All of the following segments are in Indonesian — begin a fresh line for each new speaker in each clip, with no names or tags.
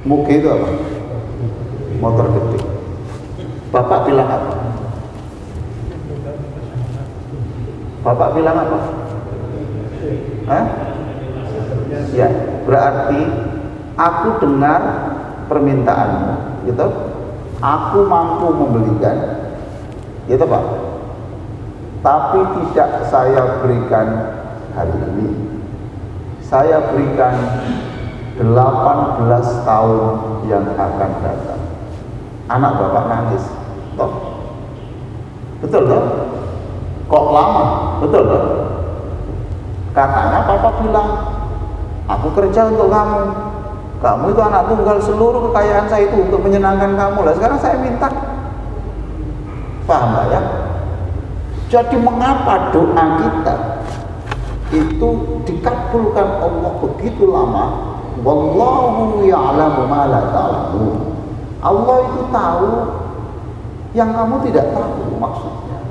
Moge itu apa? Motor gede. Bapak bilang apa? Bapak bilang apa? Hah? Ya, berarti aku dengar permintaanmu, gitu. Aku mampu membelikan, gitu Pak. Tapi tidak saya berikan hari ini. Saya berikan 18 tahun yang akan datang. Anak Bapak nangis, toh? Betul toh? Kok lama? Betul toh? Katanya Papa bilang, aku kerja untuk kamu. Kamu itu anak tunggal, seluruh kekayaan saya itu untuk menyenangkan kamu. Lah sekarang saya minta. Paham gak ya? Jadi mengapa doa kita itu dikabulkan Allah begitu lama? Wallahu ya'lamu ma la ta'lamun. Allah itu tahu yang kamu tidak tahu maksudnya.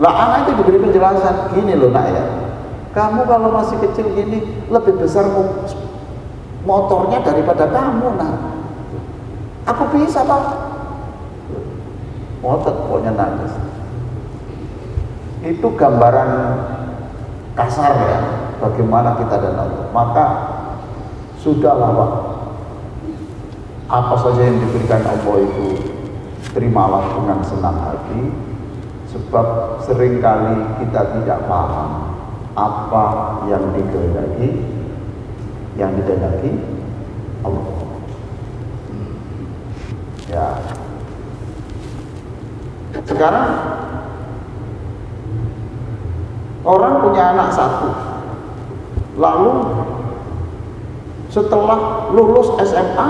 Lah anak itu diberi penjelasan gini loh nak ya. Kamu kalau masih kecil gini lebih besar motornya daripada kamu nak. Aku bisa Pak. Motor pokoknya nangis. Itu gambaran kasar ya bagaimana kita dan Allah. Maka sudahlah Pak. Apa saja yang diberikan Allah itu terimalah dengan senang hati. Sebab seringkali kita tidak paham apa yang dikehendaki Allah. Ya. Sekarang orang punya anak satu, lalu setelah lulus SMA,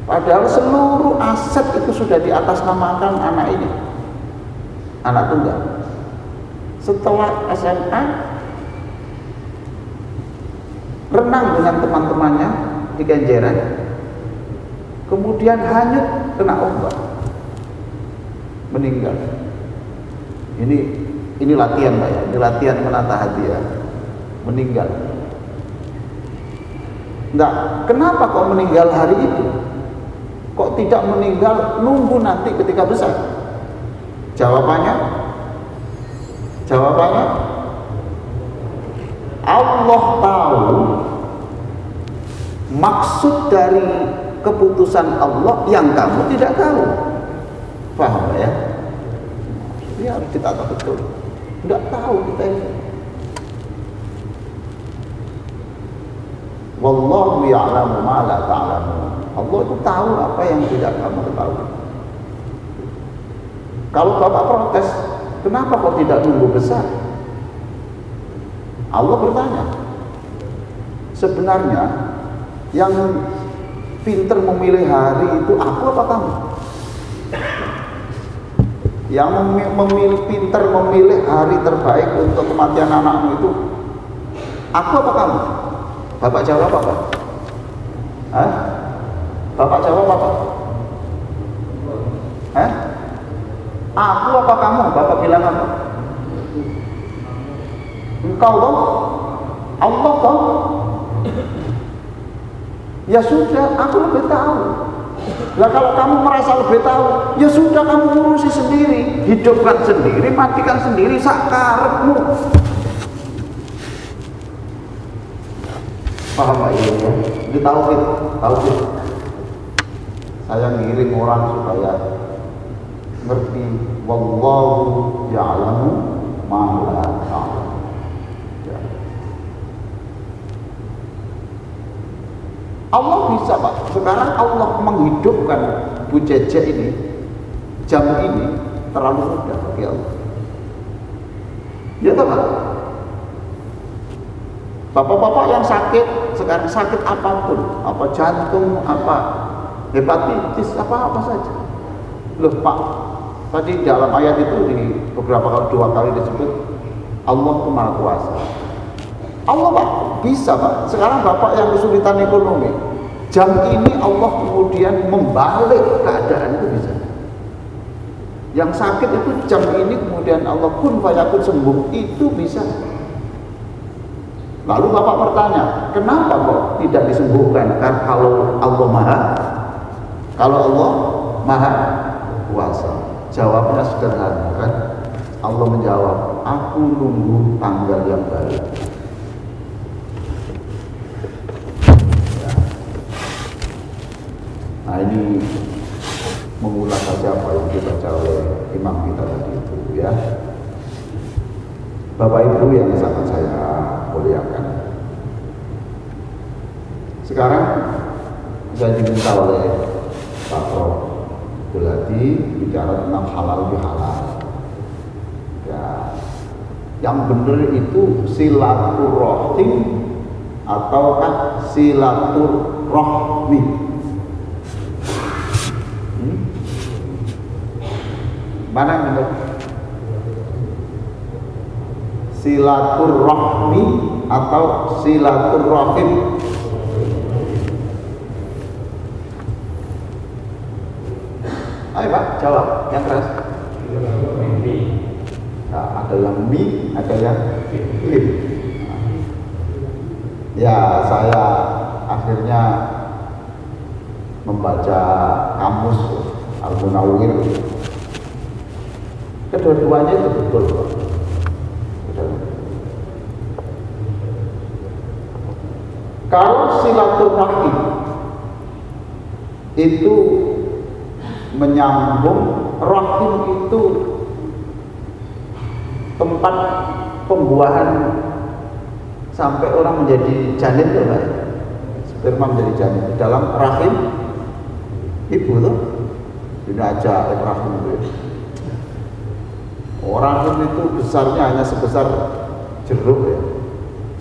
padahal seluruh aset itu sudah diatasnamakan anak ini, anak tunggal. Setelah SMA, renang dengan teman-temannya di Kenjeran, kemudian hanyut kena ombak, meninggal. Ini latihan Pak ya, ini latihan menata hati ya, meninggal. Nah, kenapa kok meninggal hari itu? Kok tidak meninggal nunggu nanti ketika besar? Jawabannya Allah tahu maksud dari keputusan Allah yang kamu tidak tahu. Paham ya? Ini harus ditata betul. Tidak tahu kita ini. Wallahu ya'lamu ma la ta'lamun. Allah itu tahu apa yang tidak kamu ketahui. Kalau Bapak protes, kenapa kok tidak nunggu besar? Allah bertanya, sebenarnya yang pinter memilih hari itu aku apa kamu? Yang pinter memilih hari terbaik untuk kematian anakmu itu aku apa kamu? Bapak jawab apa? Hah? Bapak jawab apa? Hah? Aku apa kamu? Bapak bilang apa? Engkau toh? Allah toh? Ya sudah, aku lebih tahu. Lah kalau kamu merasa lebih tahu, ya sudah kamu urusi sendiri, hidupkan sendiri, matikan sendiri sakarepmu. Paham Pak ini ya? Ini tauhid. Saya ngiring orang supaya ngerti wallahu ya'lamu ma la ta'lamun. Ya. Allah bisa Pak. Sekarang Allah menghidupkan Bu Jeje ini, jam ini terlalu mudah bagi Allah. Ya toh Pak? Bapak-bapak yang sakit sekarang, sakit apapun, apa jantung, apa hepatitis, apa saja. Loh Pak, tadi dalam ayat itu di beberapa kali, 2 kali disebut Allah itu Maha Kuasa. Allah Pak, bisa Pak. Sekarang Bapak yang kesulitan ekonomi, jam ini Allah kemudian membalik keadaan itu bisa. Yang sakit itu jam ini kemudian Allah kun fayakun sembuh, itu bisa. Lalu Bapak bertanya, kenapa kok tidak disembuhkan? Karena kalau Allah Maha Kuasa. Jawabnya sederhana kan? Allah menjawab, aku nunggu tanggal yang baik. Ya. Nah ini mengulang saja apa yang dibaca oleh imam kita tadi itu ya. Bapak Ibu yang sangat saya muliakan. Sekarang saya diminta oleh Pak Prof Buladi bicara tentang halal bihalal. Ya, yang benar itu silaturahim ataukah silaturahmi? Mana yang benar? Silaturahmi atau silaturahim? Ayo Pak, jawab yang keras. Nah, ada yang mi, ada yang lim. Ya, saya akhirnya membaca kamus Al-Munawwir. Kedua-duanya itu betul, Pak. Kalau silaturahim itu menyambung, rahim itu tempat pembuahan sampai orang menjadi janin tuh Pak. Sperma menjadi janin di dalam rahim ibu tuh. Ini aja rahim itu. Rahim itu besarnya hanya sebesar jeruk ya.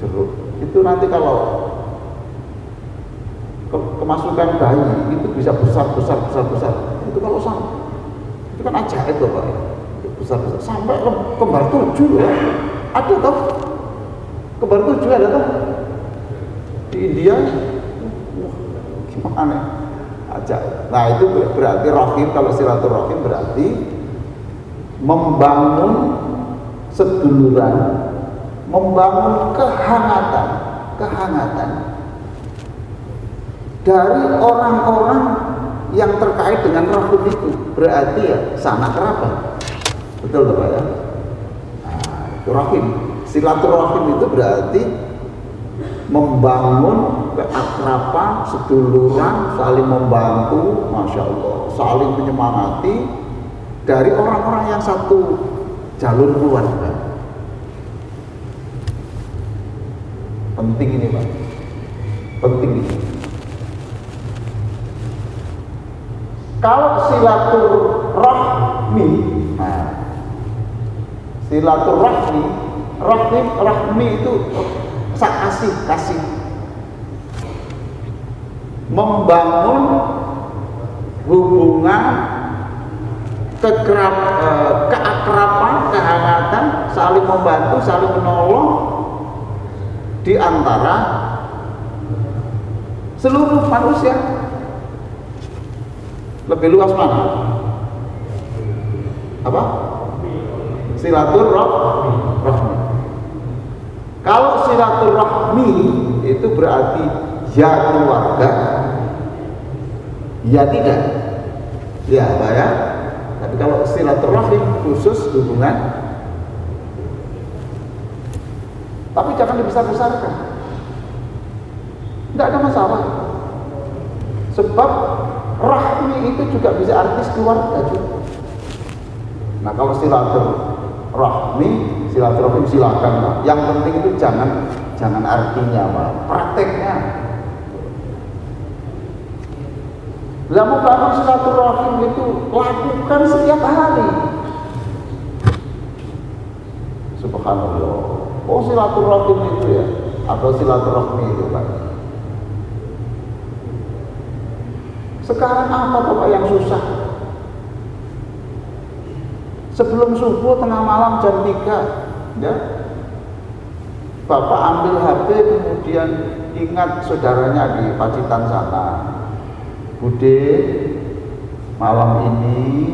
Jeruk. Itu nanti kalau kemasukan bayi itu bisa besar. Itu kalau sampai itu kan ajaib tuh Pak. Besar sampai kembar 7 ya. Ada toh? Kembar 7 ada toh? Di India. Gimana? Ajaib. Nah, itu berarti rahim, kalau silaturahim berarti membangun seduluran, membangun kehangatan dari orang-orang yang terkait dengan rahim itu. Berarti ya sanak kerabat. Betul Pak ya? Nah, itu rahim. Silaturahim itu berarti membangun keakraban, seduluran, saling membantu, Masya Allah, saling menyemangati dari orang-orang yang satu jalur keluarga. Penting ini Pak. Penting ini. Kalau silaturahmi, nah, silaturahmi, rahmi itu kasih, membangun hubungan keakraban, kehangatan, saling membantu, saling menolong di antara seluruh manusia. Lebih luas mana? Apa? Silaturahmi. Kalau silaturahmi itu berarti ya keluarga, ya tidak, ya Pak ya. Tapi kalau silaturahim khusus hubungan, tapi jangan dibesar-besarkan. Tidak ada masalah. Sebab rahmi itu juga bisa artis keluarga juga. Nah kalau silaturahim silakan Pak. Yang penting itu jangan artinya Pak, prakteknya. Lah mau bangun silaturahim itu lakukan setiap hari. Subhanallah. Oh silaturahim itu ya, atau silaturahmi itu Pak. Sekarang apa Bapak yang susah? Sebelum subuh tengah malam jam 3 ya, Bapak ambil HP, kemudian ingat saudaranya di Pacitan sana, Bude, malam ini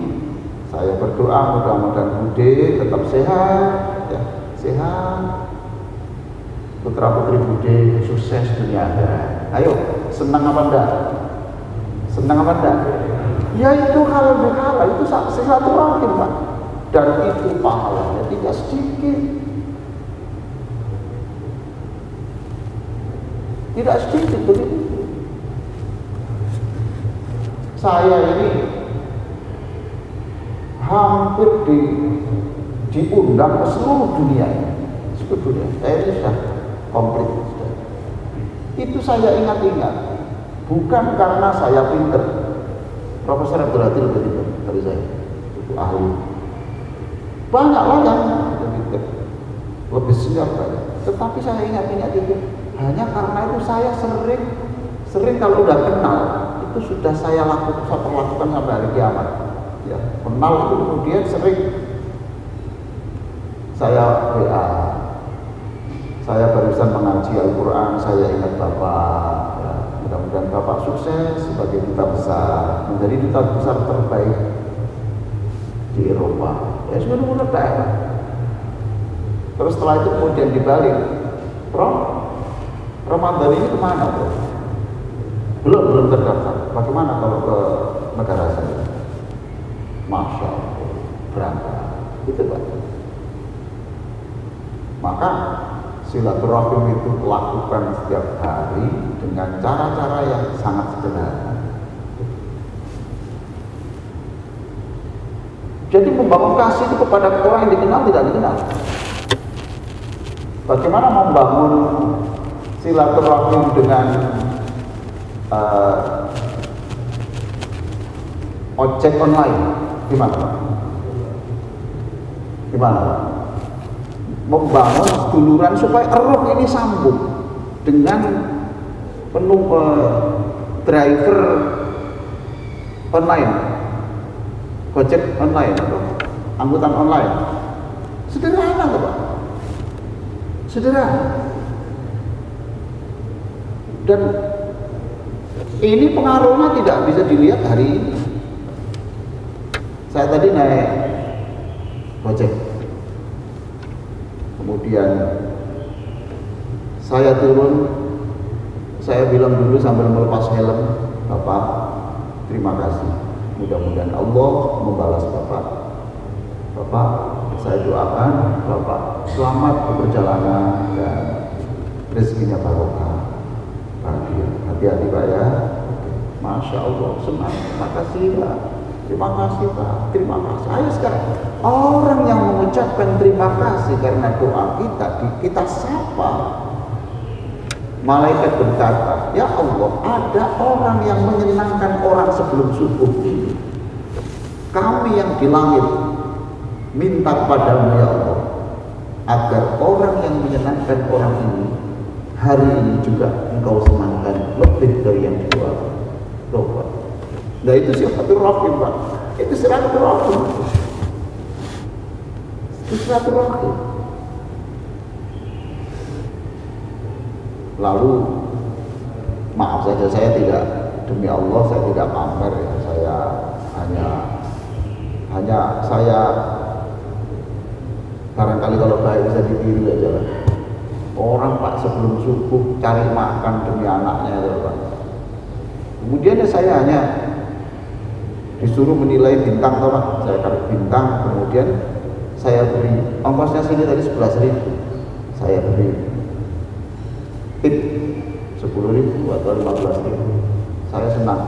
saya berdoa mudah-mudahan Bude tetap sehat ya, sehat. putra putri Bude sukses dunia akhirat. Ayo, senang apa enggak? Senang apa enggak? Ya itu halal bihalal, itu silaturahim Pak. Dan itu pahalanya tidak sedikit. Tidak sedikit begitu. Saya ini hampir diundang ke seluruh dunia. Seluruh dunia. Saya ini sudah komplit. Itu saya ingat-ingat. Bukan karena saya pinter. Profesor Abdul Latif begitu dari saya. Itu ahli. Banyaklah yang lebih senior banyak. Tetapi saya ingat-ingat itu hanya karena itu saya sering kalau udah kenal itu sudah saya perlakukan sampai hari kiamat. Ya, kenal itu kemudian sering saya WA. Saya barusan mengaji Al-Quran, saya ingat Bapak. Ya, mudah-mudahan Bapak sukses sebagai duta besar, menjadi duta besar terbaik di Eropa. Ya sudah mudah daerah. Terus setelah itu kemudian dibalik, Prof, Ramadan ini kemana Prof? Belum terdaftar. Bagaimana kalau ke negara saya? Masya Allah, berangkat. Itu Pak. Maka silaturahim itu lakukan setiap hari dengan cara-cara yang sangat sederhana. Jadi membangun kasih itu kepada orang yang dikenal tidak dikenal. Bagaimana membangun silaturahim dengan ojek online? Gimana Pak? Gimana Pak? Membangun seduluran supaya eruh ini sambung dengan driver online, Gojek online atau angkutan online. Sederhana Pak. Sederhana. Dan ini pengaruhnya tidak bisa dilihat hari ini. Saya tadi naik Gojek, kemudian saya turun, saya bilang dulu sambil melepas helm, Bapak terima kasih, mudah-mudahan Allah membalas Bapak. Bapak, saya doakan Bapak selamat berperjalanan dan rezekinya barokah. Hati-hati Pak ya. Masya Allah, senang. Terima kasih Pak. Terima kasih Pak. Terima kasih. Ayo sekarang orang yang mengucapkan terima kasih karena doa kita sapa. Malaikat berkata, ya Allah, ada orang yang menyenangkan orang sebelum subuh ini. Kami yang di langit minta kepadamu ya Allah, agar orang yang menyenangkan orang ini hari ini juga engkau senangkan lebih dari yang didoakan. Doa. Nah itu silaturahim Pak. Itu silaturahim. Itu silaturahim. Lalu maaf saja saya tidak, demi Allah saya tidak pamer ya. Saya hanya saya barangkali kalau baik bisa ditiru aja lah. Orang Pak sebelum subuh cari makan demi anaknya ya Pak. Kemudian saya hanya disuruh menilai bintang toh Pak. Saya taruh bintang, kemudian saya beri ongkosnya sini tadi 11.000. Saya beri tip 10.000 atau 15.000. Saya senang.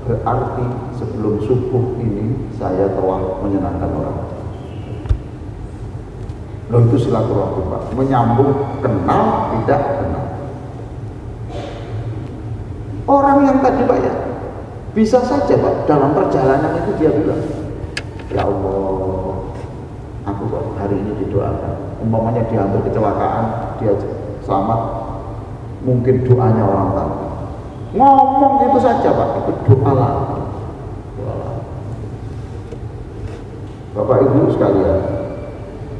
Berarti sebelum subuh ini saya telah menyenangkan orang. Loh itu silaturahim Pak, menyambung kenal tidak kenal. Orang yang tadi Pak ya, bisa saja Pak dalam perjalanan itu dia bilang, ya Allah, aku kok hari ini didoakan. Umpamanya dia hampir kecelakaan, dia selamat, mungkin doanya orang tahu. Ngomong itu saja Pak, itu doa lah. Bapak Ibu sekalian,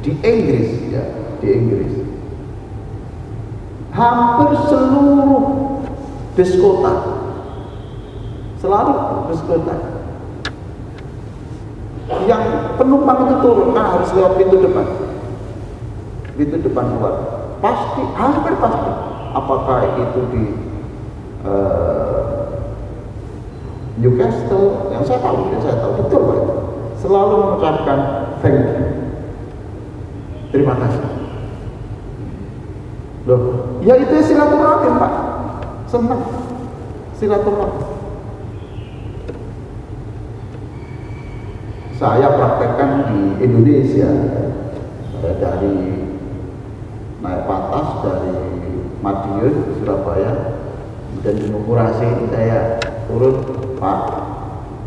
di Inggris ya, di Inggris hampir seluruh bis kota, selalu bis kota yang penumpang itu turun, harus lewat pintu depan keluar. pasti, hampir pasti. Apakah itu di Newcastle, yang saya tahu betul Pak, selalu mengucapkan thank you, terima kasih. Loh, ya itu silaturahim Pak, senang silaturahim. Saya praktekkan di Indonesia, dari naik patas dari Madiun, Surabaya, dan di Murasi saya turun, Pak,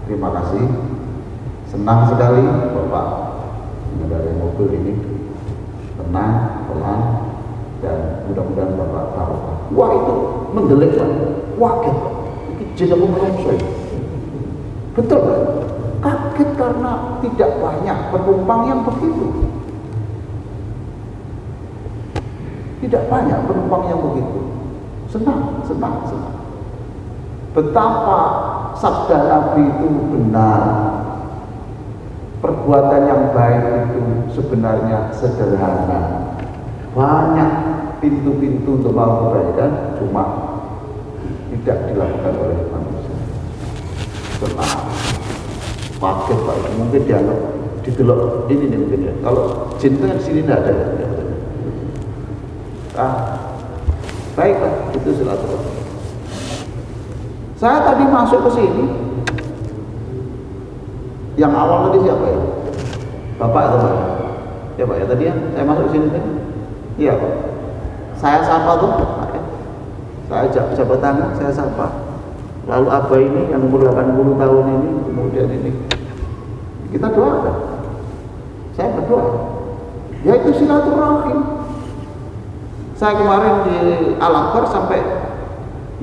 terima kasih, senang sekali Bapak mengendarai mobil ini, tenang, pelan, dan mudah-mudahan Bapak tahu. Wah, itu mendelik Pak, waket Pak, itu jeneng menungso. Betul Pak, kaget karena tidak banyak penumpang yang begitu. Tidak banyak penumpang yang begitu. Senang. Betapa sabda Nabi itu benar. Perbuatan yang baik itu sebenarnya sederhana. Banyak pintu-pintu untuk melakukan kebaikan, cuma tidak dilakukan oleh manusia. Senang. Paket Pak, mungkin dianggap didelok ini nih mungkin ya. Kalau jin kan sini tidak ada. Baiklah, itu silaturahmi. Saya tadi masuk ke sini, yang awal tadi siapa ya? Bapak atau Pak? Ya Pak ya, tadi ya saya masuk ke sini tadi. Iya Pak. Saya sapa tuh, Pak ya. Saya jabat tangan, saya sapa. Lalu Abah ini yang umur 80 tahun ini, kemudian ini kita doakan. Saya berdoa. Ya itu silaturahim. Saya kemarin di Al-Akbar sampai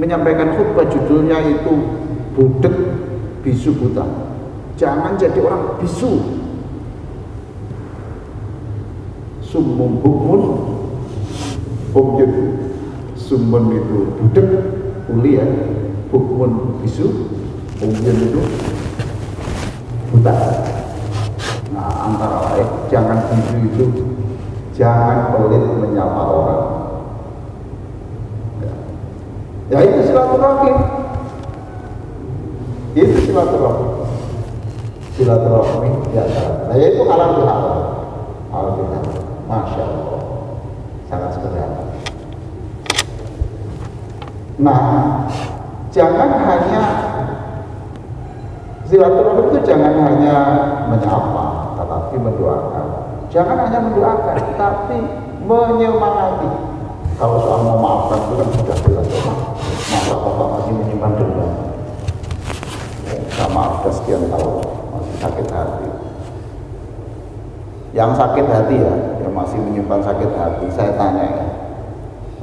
menyampaikan khutbah, judulnya itu Budek Bisu Buta. Jangan jadi orang bisu. Summum bukmun umyun. Summun itu budek, uli ya. Bukmun bisu, umyun itu buta. Nah, antara lain jangan bisu itu, jangan pelit menyapa orang. Ya itu silaturahmi. Itu silaturahmi. Silaturahmi ya. Nah itu halal bihalal. Halal bihalal. Masya Allah. Sangat sederhana. Nah, jangan hanya silaturahmi itu jangan hanya menyapa, tetapi mendoakan. Jangan hanya mendoakan, tapi menyemangati. Kalau soal memaafkan itu kan sudah jelas. Masa Bapak masih menyimpan dendam? Sama sudah sekian tahun masih sakit hati. Yang sakit hati ya, yang masih menyimpan sakit hati, saya tanya ya,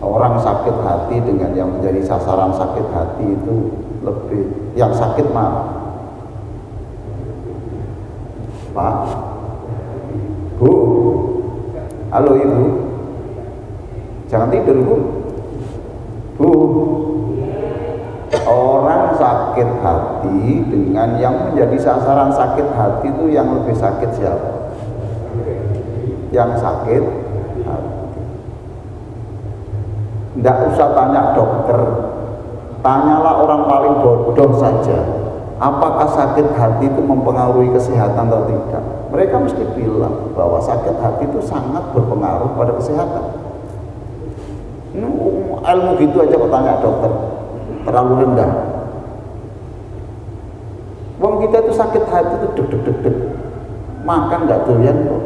orang sakit hati dengan yang menjadi sasaran sakit hati itu lebih, yang sakit mana? Pak, Bu, halo Ibu, jangan tidur Bu. Bu, orang sakit hati dengan yang menjadi sasaran sakit hati itu yang lebih sakit siapa? Yang sakit hati. Tidak usah tanya dokter, tanyalah orang paling bodoh saja. Apakah sakit hati itu mempengaruhi kesehatan atau tidak? Mereka mesti bilang bahwa sakit hati itu sangat berpengaruh pada kesehatan. Ilmu gitu aja kok tanya dokter, terlalu rendah. Wong kita itu sakit hati itu deg, makan nggak doyan kok.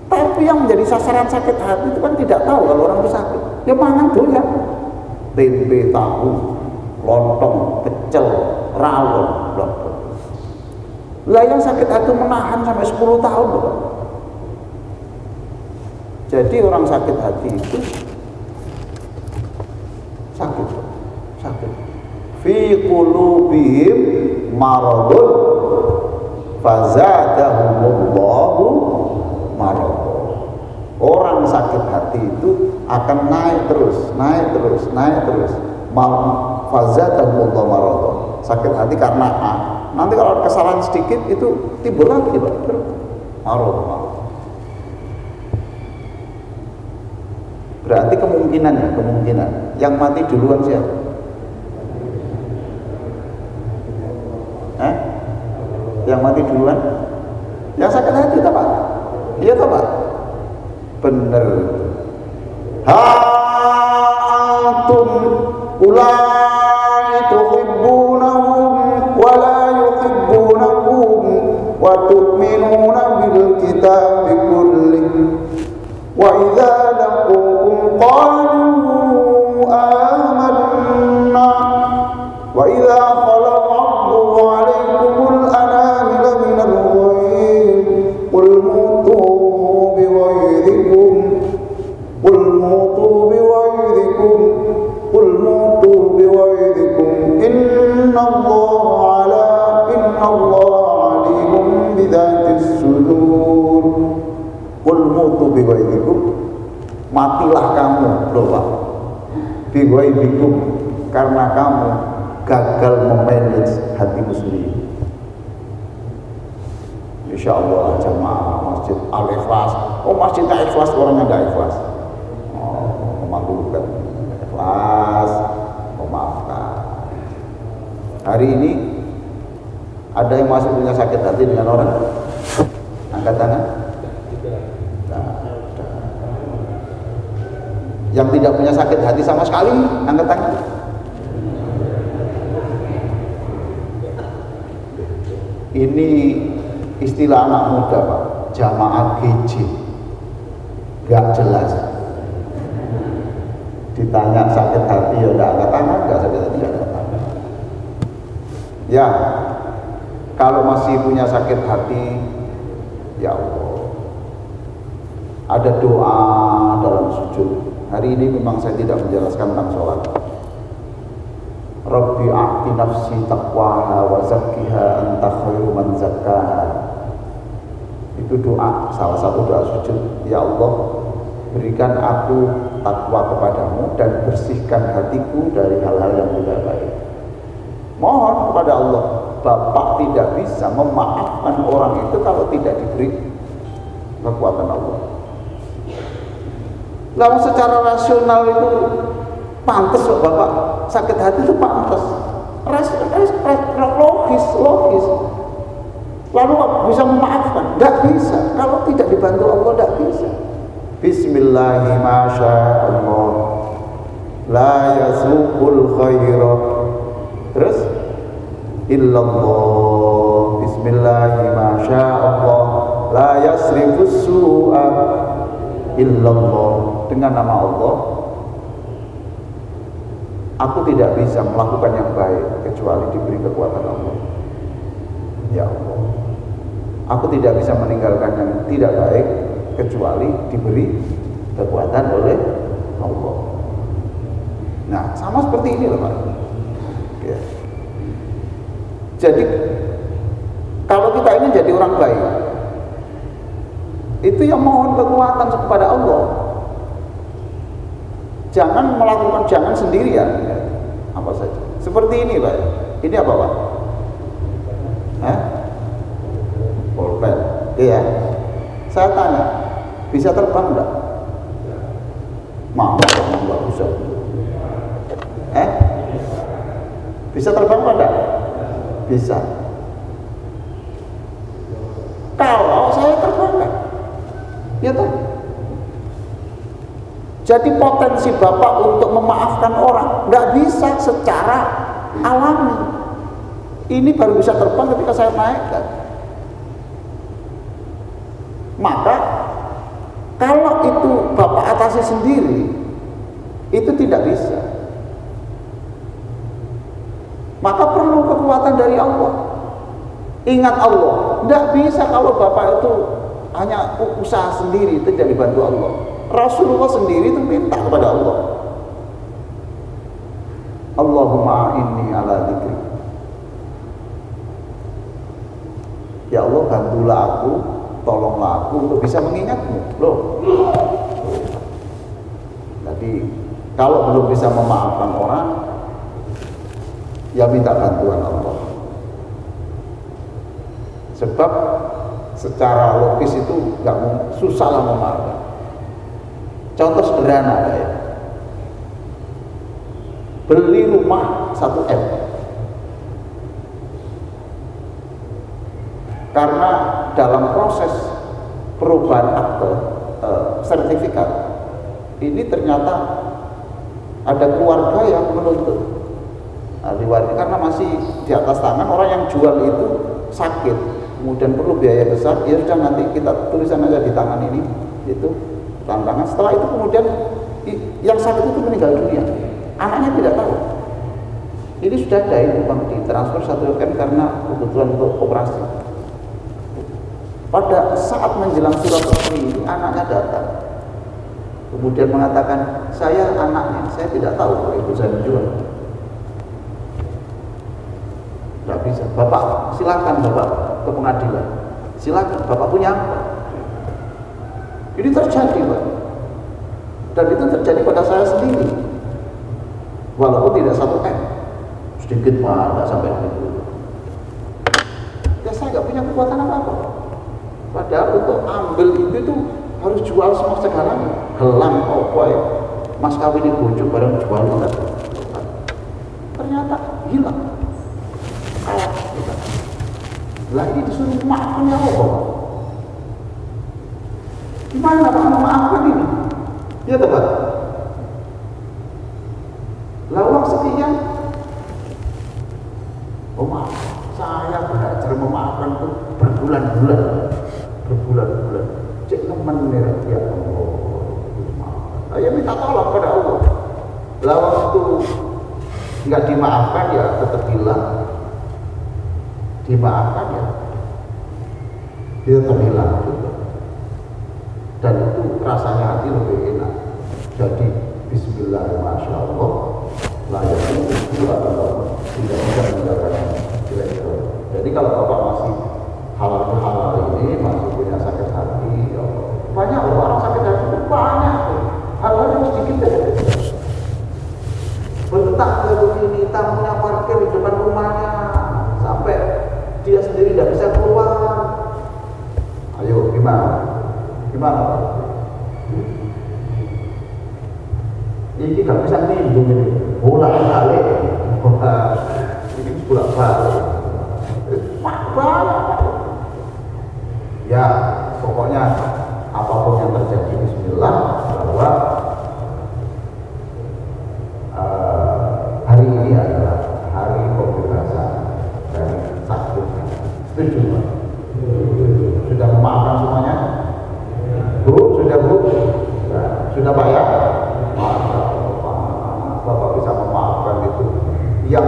Tapi yang menjadi sasaran sakit hati itu kan tidak tahu kalau orang itu sakit. Ya mangan doyan, tempe, tahu, lontong, pecel, rawon, lontong. Lah yang sakit hati menahan sampai 10 tahun loh. Jadi orang sakit hati itu sakit. Fi qulubihim maradun fazadahumullahu maradun. Orang sakit hati itu akan naik terus. Fazadahumullahu maradun. Sakit hati karena nanti kalau kesalahan sedikit itu timbul lagi Pak. Maradun. Berarti kemungkinan yang mati duluan siapa? Yang mati duluan? Yang sakit hati tak Pak? Iya tak Pak? Bener. Antum ulai tuhibbunahum wa la yuhibbunakum wa tu'minuna bil kitabi kullih wa idza laqukum qalu amanna wa idza khala 'addu 'alaykumul anamila minal ghayb qul mutu bighayrikum qul mutu bighayrikum innallaha alimun bidzatis sudur. Qul mutu bighayrikum, matilah kamu loh Pak, bighayrikum, karena kamu gagal memanage hatimu sendiri. Insya Allah jamaah masjid Al-Ikhlas, masjid Al-Ikhlas orangnya nggak ikhlas, memalukan. Ikhlas, memaafkan. Hari ini ada yang masih punya sakit hati dengan orang? Angkat tangan. Yang tidak punya sakit hati sama sekali, angkat tangan. Ini istilah anak muda Pak, jamaah GJ, gak jelas. Ditanya sakit hati ya udah angkat tangan, gak sakit hati ya angkat tangan. Ya, kalau masih punya sakit hati, ya Allah, ada doa dalam sujud. Hari ini memang saya tidak menjelaskan tentang sholat. Rabbi a'ti nafsi taqwaha wa zakkiha anta khairu man zakkaha. Itu doa, salah satu doa sujud. Ya Allah, berikan aku takwa kepadamu dan bersihkan hatiku dari hal-hal yang tidak baik. Mohon kepada Allah. Bapak tidak bisa memaafkan orang itu kalau tidak diberi kekuatan Allah. Lalu secara rasional itu pantas kok Bapak sakit hati itu pantas, logis. Lalu bisa memaafkan? Tidak bisa. Kalau tidak dibantu Allah tidak bisa. Bismillahirrahmanirrahim. La yasuqul khaira. Terus illallah. Bismillahirrahmanirrahim. La yasrifus su'a illallah. Dengan nama Allah, aku tidak bisa melakukan yang baik kecuali diberi kekuatan Allah. Ya Allah, aku tidak bisa meninggalkan yang tidak baik kecuali diberi kekuatan oleh Allah. Nah, sama seperti ini loh Pak. Ya. Jadi kalau kita ini jadi orang baik, itu yang mohon kekuatan kepada Allah. Jangan melakukan, jangan sendirian. Apa saja. Seperti ini Pak. Ini apa Pak? Pulpen. Iya. Saya tanya, bisa terbang enggak? Mau enggak bisa. Bisa terbang enggak? Bisa. Kalau saya terbang enggak? Ya toh. Jadi potensi Bapak untuk memaafkan orang nggak bisa secara alami. Ini baru bisa terbang ketika saya naikkan. Maka kalau itu Bapak atasi sendiri, itu tidak bisa. Maka perlu kekuatan dari Allah. Ingat Allah, nggak bisa kalau Bapak itu hanya usaha sendiri, itu tidak dibantu Allah. Rasulullah sendiri itu minta kepada Allah, Allahumma inni ala dzikri. Ya Allah, bantulah aku, tolonglah aku untuk bisa mengingatmu. Loh. Jadi kalau belum bisa memaafkan orang, ya minta bantuan Allah. Sebab secara logis itu susahlah memaafkan. Contoh sederhana ya. Beli rumah 1 M. Karena dalam proses perubahan akte sertifikat ini ternyata ada keluarga yang menuntut diwarisi karena masih di atas tangan. Orang yang jual itu sakit, kemudian perlu biaya besar, ya sudah nanti kita tulisan aja di tangan ini, itu tantangan. Setelah itu kemudian yang sakit itu meninggal dunia, anaknya tidak tahu. Ini sudah ada itu Bang, ditransfer 1 M karena kebutuhan untuk operasi. Pada saat menjelang surat resmi ini anaknya datang, kemudian mengatakan, saya anaknya, saya tidak tahu kalau ibu saya menjual. Tidak bisa. Bapak, silakan Bapak ke pengadilan. Silakan, Bapak punya apa? Ini terjadi Pak. Dan itu terjadi pada saya sendiri. Walaupun tidak 1 M. Sedikit Pak, tidak sampai itu. Ya saya nggak punya kekuatan apa-apa. Padahal untuk ambil itu harus jual semua segalanya. Gelang, apa ya, mas kawin di bojo bareng jual itu. Ternyata hilang. Kayak gitu. Lah ini disuruh maafkan ya Allah. Gimana Pak memaafkan ini? Ya Pak. Lah uang sekian. Oh maaf, saya belajar memaafkan itu berbulan-bulan. Cek nemen ya Allah. Saya minta tolong pada Allah. Lah waktu nggak dimaafkan ya tetap hilang. Dimaafkan ya dia tetap hilang juga. Dan itu rasanya hati lebih enak. Jadi Bismillahirrahmanirrahim. Layak itu Allah tidak bisa meninggalkan itu. Jadi kalau Bapak masih halal ini masih punya sakit hati, ya banyak orang sakit hati itu banyak. Hal-hal yang sedikit saja. Bentak dia begini, tamunya parkir di depan rumahnya sampai dia sendiri tidak bisa keluar. Ayo gimana? Ini nggak bisa nimbung ini, bolak-balik. Ini bolak-balik. Banyak. Ya, pokoknya apapun yang terjadi Bismillah bahwa hari ini adalah hari pembebasan dari sakit. Setuju Pak? Sudah memaafkan semuanya? Bu, sudah Bu? Sudah Pak ya? Bapak bisa memaafkan itu yang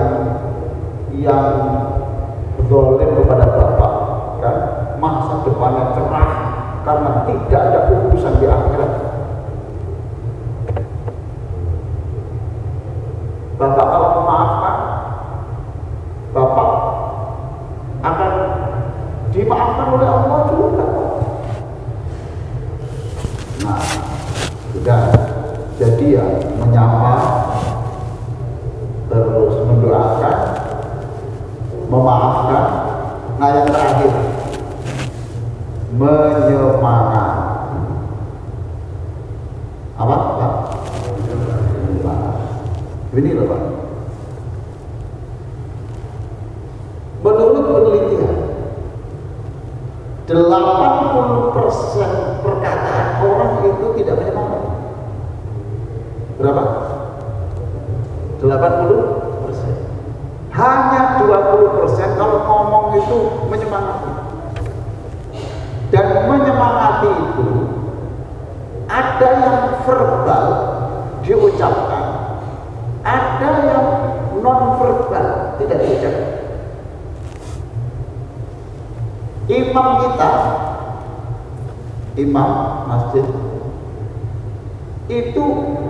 zalim kepada Bapak, kan? Masa depannya cerah karena tidak ada urusan di akhirat. Bapak kalau memaafkan, Bapak akan dimaafkan oleh Allah juga. Nah, sudah jadi ya menyapa, terus mendoakan, memaafkan. Nah yang terakhir menyemangati. Apa Pak? Ini loh Pak. Menurut penelitian 80% perkataan orang itu tidak menyemangati. Berapa? 80%. Hanya 20% kalau ngomong itu menyemangati. Dan menyemangati itu ada yang verbal diucapkan, ada yang non verbal tidak diucapkan. Imam kita, imam masjid itu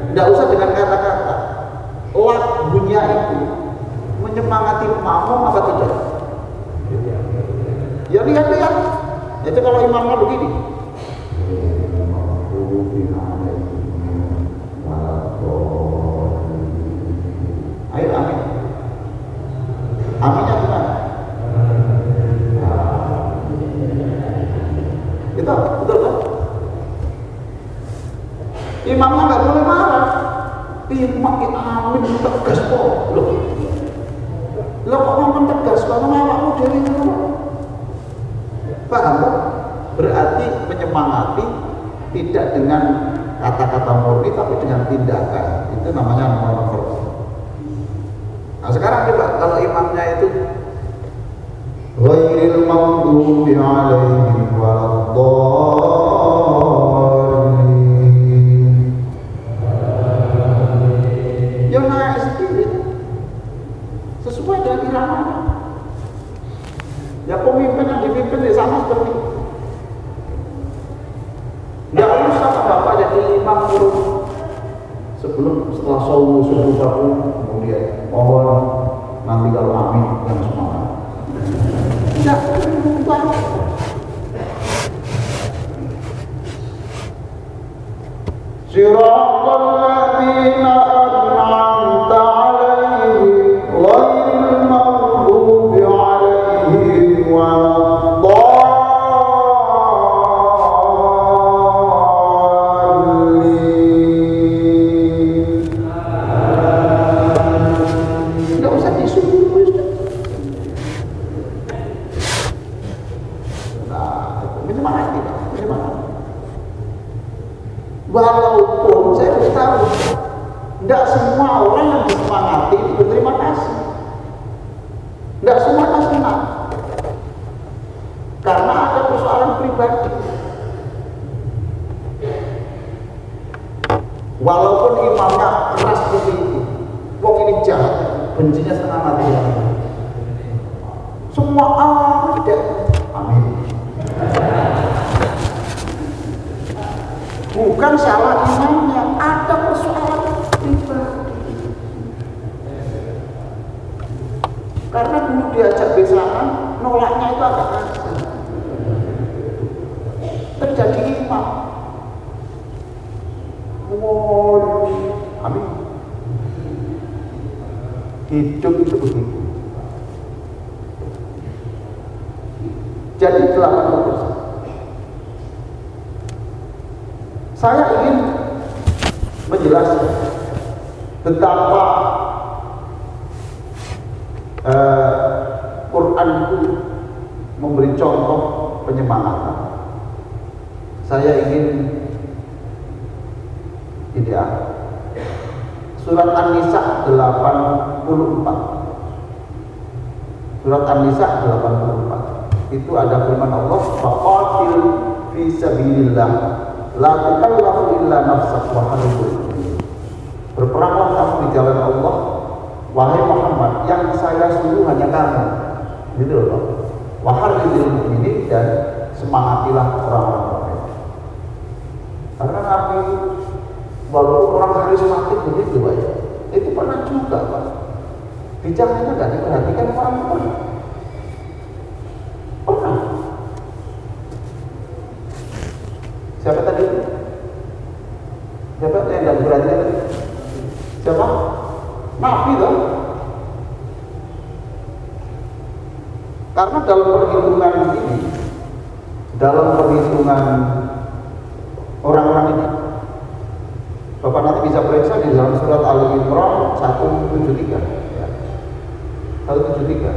tidak usah dengan kata-kata, lagunya itu menyemangati makmum apa tidak? Ya lihat-lihat. Itu kalau imamnya begini. Ayo amin. Aminnya gimana? Itu betul kan? Imamnya sono awakmu dhewe ngono. Paham tak? Berarti menyemangati tidak dengan kata-kata murni tapi dengan tindakan. Itu namanya manuver. Nah sekarang coba kalau imamnya itu ghairil maghdubi alaihim waladdallin, ya naik sedikit sesuai dengan iramanya. Ya pemimpin yang dipimpin ya sama seperti itu. Nggak usah bapak jadi imam turun setelah subuh baru kemudian mohon nanti kalau amin yang semangat. Tidak berubah. Siratal ladzina an'amta 'alaihim ghairil maghdubi 'alaihim waladdallin. Enggak usah disuruh. Walaupun saya harus tahu, tidak semua orang yang disemangati itu berterima kasih. Tidak semua kan senang, karena ada persoalan pribadi. Walaupun imamnya keras seperti itu, wong ini jahat, bencinya setengah mati. Semua tidak, amin. Bukan salah imamnya, ada persoalan pribadi. Karena dulu diajak besaran, nolaknya itu agak kasar. Terjadi imam. Amin. Hidup itu begitu. Jadi 80%. Saya ingin menjelaskan betapa Quran itu memberi contoh penyemangatan. Saya ingin surat An-Nisa 84. Surat An-Nisa 84 itu ada firman Allah, faqatil fi sabilillah la tukallafu illa nafsak wa haribul. Berperanglah kamu di jalan Allah, wahai Muhammad, yang saya suruh hanya kamu. Gitu loh. Wa haribul mu'minin, dan semangatilah orang-orang mukmin. Karena Nabi walaupun orang karismatik begitu Pak, itu pernah juga Pak. Bicaranya nggak diperhatikan orang pernah. Siapa tadi? Siapa yang nggak diperhatikan tadi? Siapa? Nabi dong. Karena dalam perhitungan ini, dalam perhitungan orang-orang ini, Bapak nanti bisa periksa di dalam surat Al-Imran 173 ya. 173.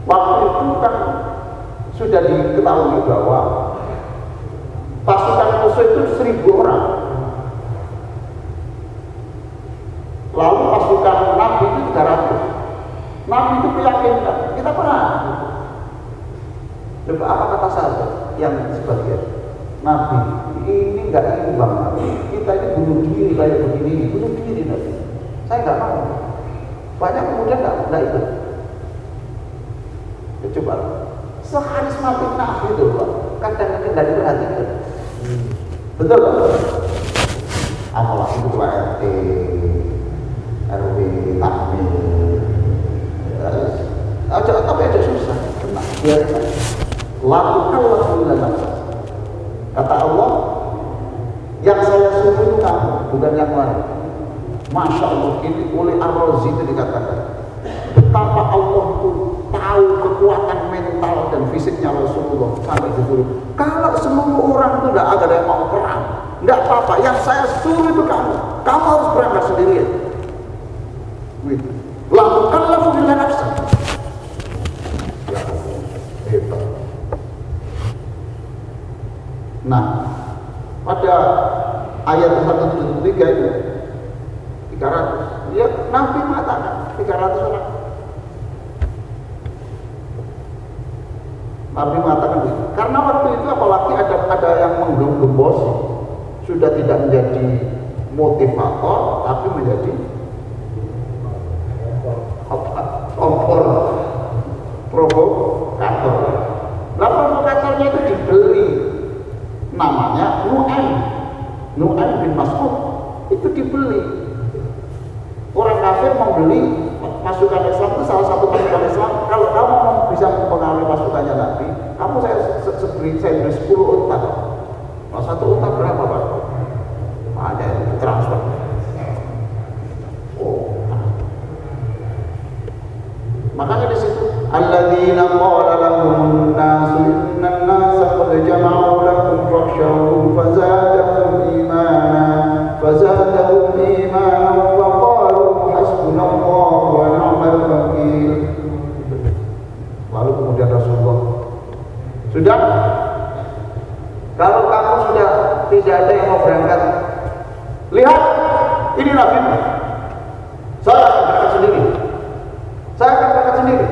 Waktu itu kan sudah diketahui bahwa pasukan musuh itu 1000 orang. Lalu pasukan Nabi itu 300. Nabi itu meyakinkan, kita perang. Coba apa kata sahabat yang sebagian? Nabi, ini enggak imbang. Kita ini bunuh diri kayak begini, bunuh diri Nabi. Saya enggak mau. Banyak kemudian enggak ikut. Ya, coba seharismatik Nabi itu Pak, kadang-kadang enggak diperhatikan. Betul Pak? Apalagi ketua RT, RW, takmir. Tapi ada susah, tenang. Biarkan. Lakukan lakukan. Kata Allah, yang saya suruh itu kamu, bukan yang lain. Masya Allah, ini oleh Ar-Razi itu dikatakan betapa Allah itu tahu kekuatan mental dan fisiknya Rasulullah sampai disuruh. Kalau semua orang itu tidak ada yang mau perang, tidak apa-apa. Yang saya suruh itu kamu harus berangkat sendirian. Lakukanlah Nabi mengatakan begitu. Karena waktu itu apalagi ada yang menggembosi, sudah tidak menjadi motivator, tapi menjadi kompor, provokator. Nah, provokatornya itu dibeli, namanya Nu'aim bin Mas'ud, itu dibeli. Orang kafir membeli pasukan Islam, itu salah satu pasukan Islam. Kalau kamu bisa mempengaruhi pasukannya Nabi, kamu saya beri 10 unta. Nah, 1 unta berapa Pak? Ada yang transfer. Makanya di situ alladzina qala lahumun nasu innan nasa qad jama'u lakum fakhshawhum fazadahum imana wa qalu hasbunallahu wa ni'mal wakil. Lalu kemudian Rasulullah, sudah, kalau kamu sudah tidak ada yang mau berangkat, lihat ini Nabi, saya akan berangkat sendiri. Saya akan berangkat sendiri.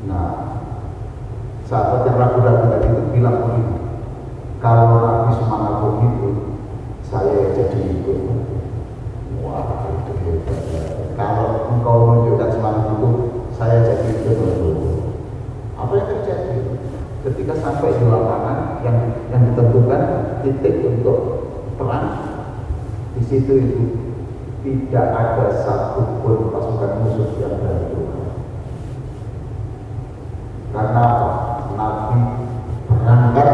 Nah, sahabat yang ragu-ragu tadi itu bilang begini, kalau Nabi semangat begitu, saya jadi ikut. Wah, itu hebat. Kalau engkau menunjukkan semangat itu, saya jadi ikut. Apa yang terjadi? Ketika sampai di lapangan yang ditentukan titik untuk perang, di situ itu tidak ada satupun pasukan musuh yang berani. Karena Nabi berangkat,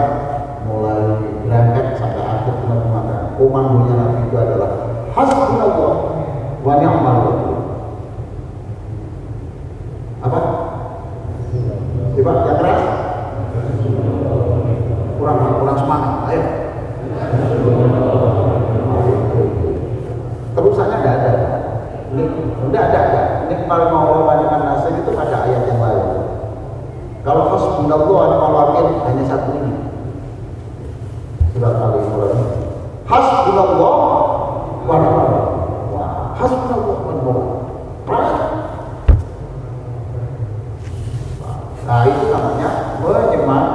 mulai berangkat sampai akhir mengatakan komandonya Nabi itu adalah hasbunallah wa ni'mal wakil. Apa? Coba yang keras. Kurang semangat. Ayo. Terusannya tidak ada. Tidak ada. Nikmal maula dengan nasir itu pada ayat yang lain. Kalau hasbunallah wa ni'mal wakil hanya satu ini. Surat Al-Imran. Hasbunallah wa ni'mal wakil. Hasbunallah wa ni'mal wakil. Nah, itu namanya menyemangat.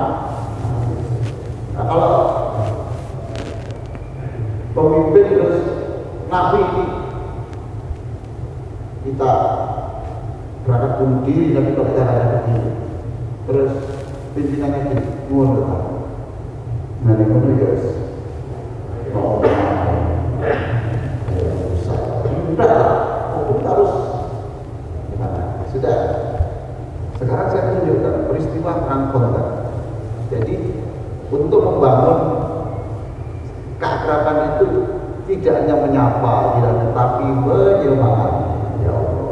Nah, kalau pemimpin terus Nabi ini kita berangkat bunuh diri, tapi kalau kita ada begini, terus pimpinannya ini mundur. Nah, ini mundur ya, mau sudah lah, kita harus gimana? Sudah. Sekarang saya tunjukkan peristiwa perang Khandaq. Jadi untuk membangun keakraban itu tidak hanya menyapa, tidak, tetapi menyemangati. Ya Allah,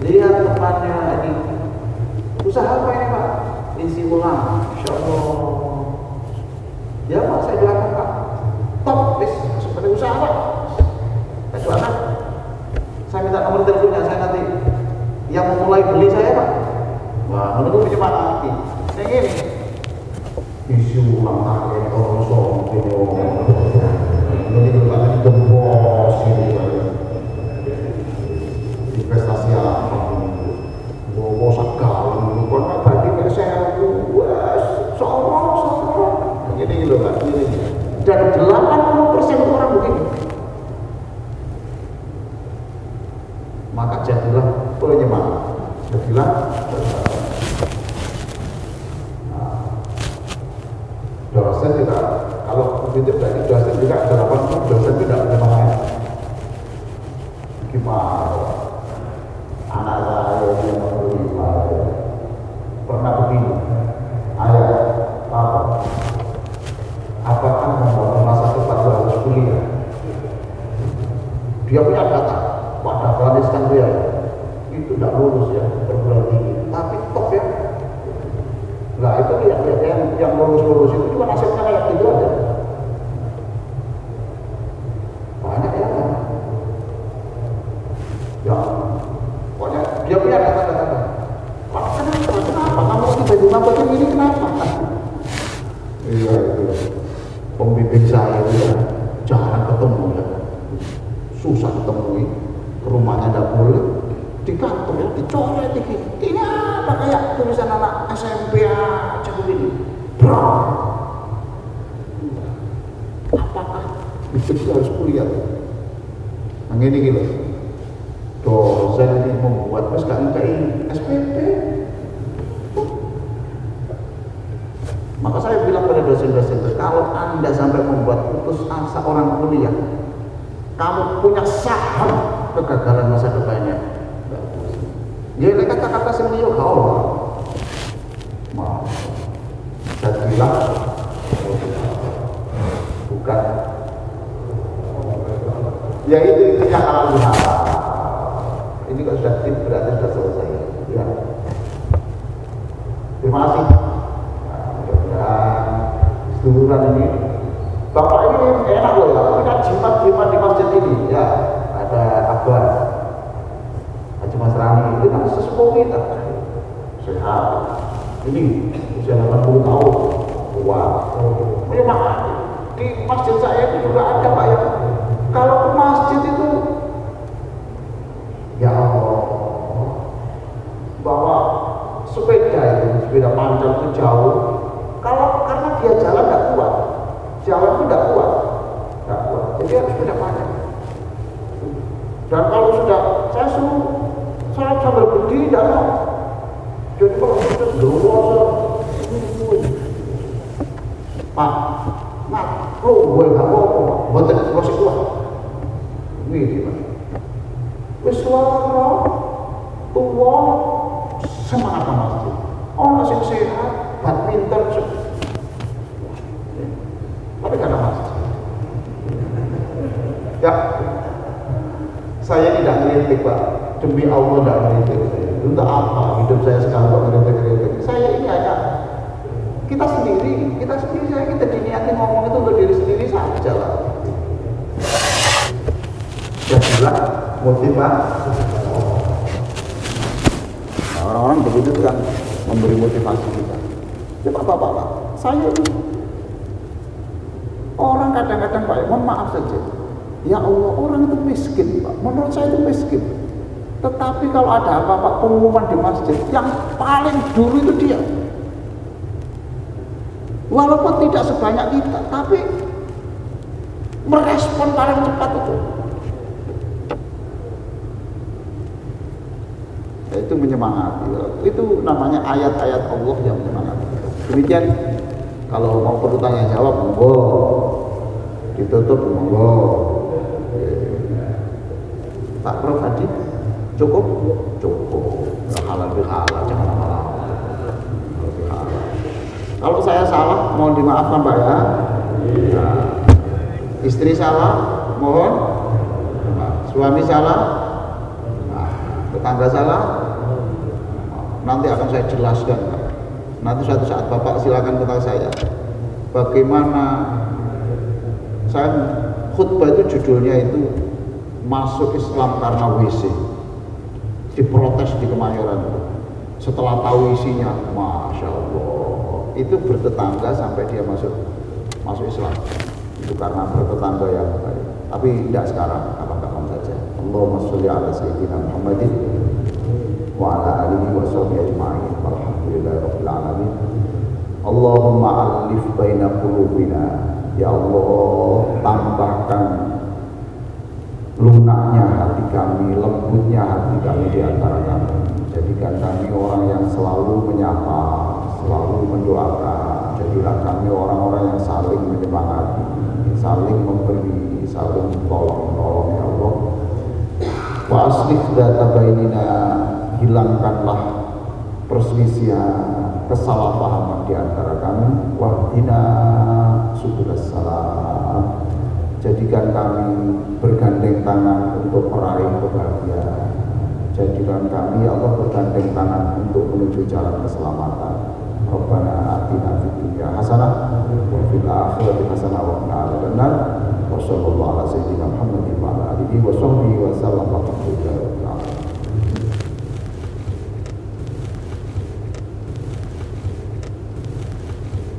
lihat temannya ini, usaha apa ini Pak? Isi ulang, Insya Allah. Ya Pak, saya bilang Pak, top, seperti usaha Pak. Kecuali saya minta nomor teleponnya, saya nanti yang memulai beli saya Pak. Wah, menurut menyemangati. Yang ini isi ulang pakai kosong, ini juga gembos ini investasi apa ini, bawa sekali, karena tadi saya sorong, ini loh Pak, ini. Dan 80% orang begini. Maka jadilah penyemangat, jadilah dosen juga, kalau begitu dari dosen juga harapan dosen tidak menyemangati. Gimana anak saya yang pernah begini, ayah apa apakah membuat masa depan harus kuliah? Dia punya data pada Afghanistan dia itu tidak lulus ya, perguruan tinggi, tapi top ya. Nah itu yang lulus-lulus itu cuma nasibnya kayak gitu aja. Banyak ya kan? Ya, pokoknya dia punya data-data. Pak, kenapa? Kamu tiba-tiba baca ini kenapa? Iya itu. Pembimbing saya itu ya, jarang ketemu ya. Susah ditemui, ke rumahnya tidak boleh. di kantor ya, dicoret ini. Ini apa kayak tulisan anak SMP aja begini. Bro, apakah itu harus kuliah? Nah ini gitu. Dosen ini membuat mas gak ngkai SPP. Maka saya bilang pada dosen-dosen, kalau Anda sampai membuat putus asa orang kuliah, kamu punya saham kegagalan masa depannya. Jadi kata-kata sendiri juga Allah. Maaf, saya bilang bukan. Ya itu yang halal bihalal. Ini kalau sudah tim berarti sudah selesai. Ya. Terima kasih. Seduluran ini, bapak ini enak loh ya, kita jimat-jimat di masjid ini ya, ada Abah Haji Mas Rani, itu kan sesepuh kita sehat, ini usia 80 tahun, wah memang di masjid saya itu juga ada Pak ya. Kalau ke masjid itu ya Allah, bawa sepeda itu, sepeda panjang itu jauh. Kalau karena dia jalan tidak kuat, jalan itu tidak kuat, jadi harus sepeda panjang. Dan kalau sudah saya suruh, saya sambil berdiri tidak mau. Jadi kalau sudah dulu, Pak, Mak, lu gue nggak mau, betul, masih kuat. Ini gimana? Wisuara, tua, semangat masjid. Orang masih sehat. Badminton, tapi karena masjid. Ya, saya tidak ngeritik Pak, demi Allah tidak ngeritik. Untuk apa hidup saya sekarang kok ngeritik-ngeritik? Saya ini hanya kita sendiri saya kita diniati ngomong itu untuk diri sendiri saja lah. Ya jelas motivasi. Nah, orang-orang begitu kan memberi motivasi kita. Ya Pak, saya ini orang kadang-kadang Pak, mohon maaf saja. Ya Allah, orang itu miskin Pak, menurut saya itu miskin. Tetapi kalau ada apa-apa pengumuman di masjid, yang paling dulu itu dia. Walaupun tidak sebanyak kita, tapi merespon paling cepat itu. Itu menyemangati. Itu namanya ayat-ayat Allah yang menyemangati. Demikian, kalau mau perlu tanya jawab, monggo. Ditutup, monggo. Pak Prof tadi cukup? Cukup. Halal bihalal, jangan halal. Kalau saya salah, mohon dimaafkan Pak ya. Nah, istri salah, mohon. Suami salah, tetangga salah, nanti akan saya jelaskan. Nanti suatu saat Bapak silakan ke saya. Bagaimana saya khutbah itu judulnya itu masuk Islam karena WC. Diprotes di Kemayoran. Setelah tahu isinya, Masya Allah, itu bertetangga sampai dia masuk Islam. Itu karena bertetangga yang baik. Tapi tidak sekarang, kapan-kapan saja. Allahumma sholli ala sayyidina Muhammadin wa ala alihi wa sahbihi ajma'in. Alhamdulillahirabbil alamin. Allahumma alif baina qulubina. Ya Allah, tambahkan lunaknya hati kami, lembutnya hati kami di antara kami. Jadikan kami orang yang selalu menyapa, selalu mendoakan. Jadilah kami orang-orang yang saling menyemangati, saling memberi, saling tolong-tolong ya Allah. Wa aslih dzata bainina, hilangkanlah perselisihan, kesalahpahaman di antara kami. Wahdina subulas salam, jadikan kami bergandeng tangan untuk meraih kebahagiaan. Jadikan kami ya Allah bergandeng tangan untuk menuju jalan keselamatan. Rabbana atina fid dunya hasanah wa fil akhirati hasanah wa qina adzabannar. Wa sallallahu ala sayyidina Muhammadin wa ala alihi wa sahbihi wa sallam.